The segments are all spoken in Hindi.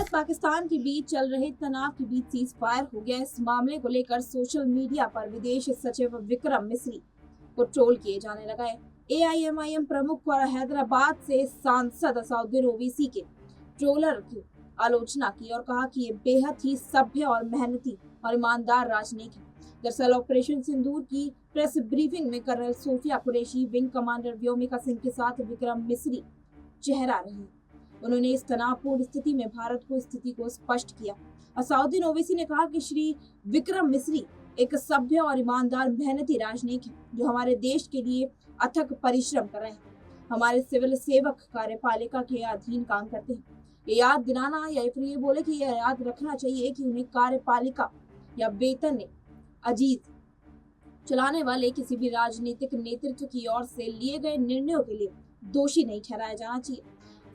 भारत पाकिस्तान के बीच चल रहे तनाव के बीच सीज फायर हो गया। इस मामले को लेकर सोशल मीडिया पर विदेश सचिव विक्रम मिस्री को ट्रोल किए जाने लगा है। एआईएमआईएम प्रमुख और हैदराबाद से सांसद असाउद्दीन ओवैसी के ट्रोलर की आलोचना की और कहा कि ये बेहद ही सभ्य और मेहनती और ईमानदार राजनीतिक है। दरअसल ऑपरेशन सिंदूर की प्रेस ब्रीफिंग में colonel Sofiya Qureshi wing commander Vyomika Singh के साथ विक्रम मिस्री चेहरा रहे। उन्होंने इस तनावपूर्ण स्थिति में भारत को स्थिति को स्पष्ट किया। असाउद्दीन ओवैसी ने कहा कि श्री विक्रम मिस्री एक सभ्य और ईमानदार मेहनती राजनीतिक है जो हमारे देश के लिए अथक परिश्रम कर रहे हैं। हमारे सिविल सेवक कार्यपालिका के अधीन काम करते हैं। ये याद दिलाना या फिर ये बोले कि यह याद रखना चाहिए कि उन्हें कार्यपालिका या वेतन ने अजीज चलाने वाले किसी भी राजनीतिक नेतृत्व की ओर से लिए गए निर्णयों के लिए दोषी नहीं ठहराया जाना चाहिए।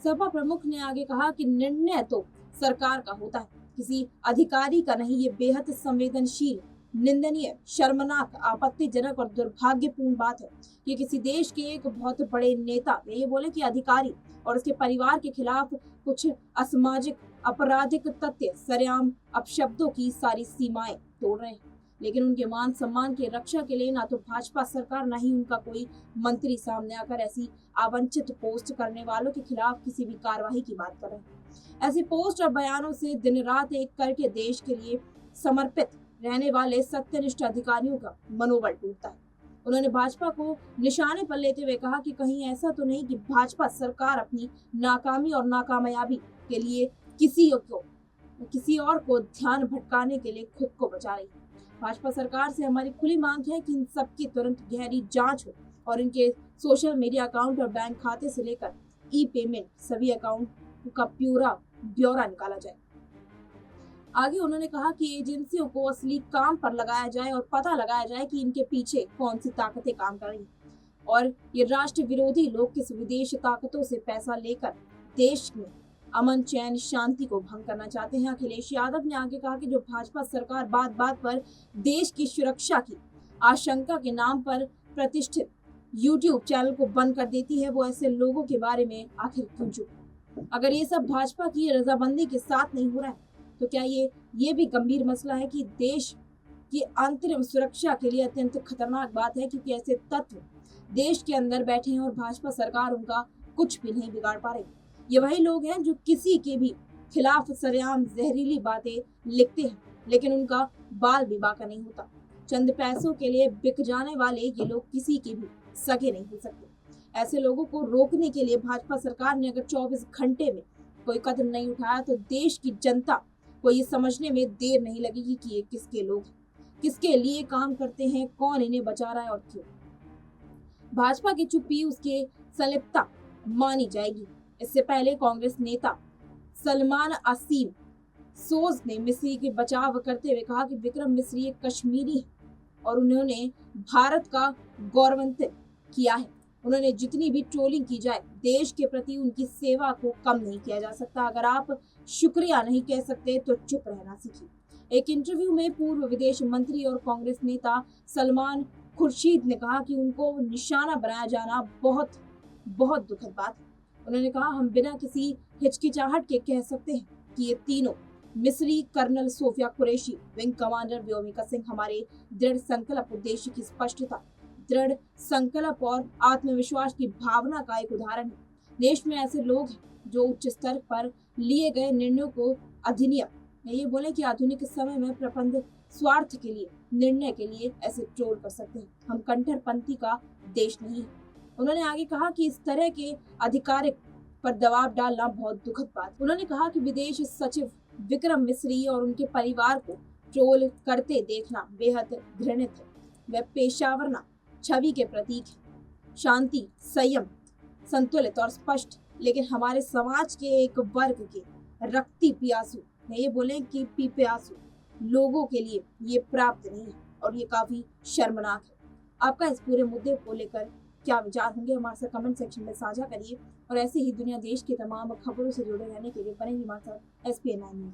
सपा प्रमुख ने आगे कहा कि निर्णय तो सरकार का होता है, किसी अधिकारी का नहीं। ये बेहद संवेदनशील, निंदनीय, शर्मनाक, आपत्तिजनक और दुर्भाग्यपूर्ण बात है कि किसी देश के एक बहुत बड़े नेता ये बोले कि अधिकारी और उसके परिवार के खिलाफ कुछ असामाजिक आपराधिक तथ्य सरेआम अपशब्दों की सारी सीमाएं तोड़ रहे हैं। लेकिन उनके मान सम्मान की रक्षा के लिए ना तो भाजपा सरकार ना ही उनका कोई मंत्री सामने आकर ऐसी अवांछित पोस्ट करने वालों के खिलाफ किसी भी कार्रवाई की बात कर रहे हैं। ऐसे पोस्ट और बयानों से दिन रात एक करके देश के लिए समर्पित रहने वाले सत्यनिष्ठ अधिकारियों का मनोबल टूटता है। उन्होंने भाजपा को निशाने पर लेते हुए कहा कि कहीं ऐसा तो नहीं कि भाजपा सरकार अपनी नाकामी और नाकामयाबी के लिए किसी और को ध्यान भटकाने के लिए खुद को बचा रही है। भाजपा सरकार से हमारी खुली मांग है कि इन सबकी तुरंत गहरी जांच हो और इनके सोशल मीडिया अकाउंट और बैंक खाते से लेकर ई पेमेंट सभी अकाउंट का पूरा ब्यौरा निकाला जाए। आगे उन्होंने कहा कि एजेंसियों को असली काम पर लगाया जाए और पता लगाया जाए कि इनके पीछे कौन सी ताकतें काम कर रही हैं और ये राष्ट्र विरोधी लोग किस विदेशी ताकतों से पैसा लेकर देश में अमन, चैन, शांति को भंग करना चाहते हैं। अखिलेश यादव ने आगे कहा कि जो भाजपा सरकार बात बात पर देश की सुरक्षा की आशंका के नाम पर प्रतिष्ठित YouTube चैनल को बंद कर देती है, वो ऐसे लोगों के बारे में आखिर क्यों चुप? अगर ये सब भाजपा की रजामंदी के साथ नहीं हो रहा है तो क्या ये भी गंभीर मसला है कि देश की अंतरिम सुरक्षा के लिए अत्यंत खतरनाक बात है, क्योंकि ऐसे तत्व देश के अंदर बैठे हैं और भाजपा सरकार उनका कुछ भी नहीं बिगाड़ पा रही। ये वही लोग हैं जो किसी के भी खिलाफ सरेआम जहरीली बातें लिखते हैं, लेकिन उनका बाल भी बाका नहीं होता। चंद पैसों के लिए बिक जाने वाले ये लोग किसी के भी सगे नहीं हो सकते। ऐसे लोगों को रोकने के लिए भाजपा सरकार ने अगर 24 घंटे में कोई कदम नहीं उठाया तो देश की जनता को ये समझने में देर नहीं लगेगी कि ये किसके लोग हैं, किसके लिए काम करते हैं, कौन इन्हें बचा रहा है और क्यों। भाजपा की चुप्पी उसके संलिप्तता मानी जाएगी। इससे पहले कांग्रेस नेता सलमान असीम सोज ने मिस्री के बचाव करते हुए कहा कि विक्रम मिस्री एक कश्मीरी है और उन्होंने भारत का गौरवान्वित किया है। उन्होंने जितनी भी ट्रोलिंग की जाए, देश के प्रति उनकी सेवा को कम नहीं किया जा सकता। अगर आप शुक्रिया नहीं कह सकते तो चुप रहना सीखिए। एक इंटरव्यू में पूर्व विदेश मंत्री और कांग्रेस नेता सलमान खुर्शीद ने कहा कि उनको निशाना बनाया जाना बहुत बहुत दुखद बात है। उन्होंने कहा, हम बिना किसी हिचकिचाहट के कह सकते हैं कि ये तीनों Misri, colonel Sofiya Qureshi, wing commander Vyomika Singh हमारे दृढ़ संकल्प, उद्देश्य की स्पष्टता, दृढ़ संकल्प और आत्मविश्वास की भावना का एक उदाहरण है। देश में ऐसे लोग हैं जो उच्च स्तर पर लिए गए निर्णयों को अधिनियम ये बोले कि आधुनिक समय में प्रबंध स्वार्थ के लिए निर्णय के लिए ऐसे ट्रोल कर सकते हैं। हम कट्टरपंथी का देश नहीं है। उन्होंने आगे कहा कि इस तरह के अधिकारिक पर दबाव डालना बहुत दुखद बात। उन्होंने कहा कि विदेश सचिव विक्रम मिस्री और उनके परिवार को ट्रोल करते देखना बेहद घृणित है। वे पेशावरना छवि के प्रतीक है, शांति, संयम, संतुलित और स्पष्ट, लेकिन हमारे समाज के एक वर्ग के रक्ती प्यासू ये बोले कि पिपासु लोगों के लिए ये प्राप्त नहीं है और ये काफी शर्मनाक है। आपका इस पूरे मुद्दे को लेकर क्या विचार होंगे, हमारे साथ कमेंट सेक्शन में साझा करिए और ऐसे ही दुनिया देश की तमाम खबरों से जुड़े रहने के लिए बने रहिए हमारे साथ SPN9 न्यूज़।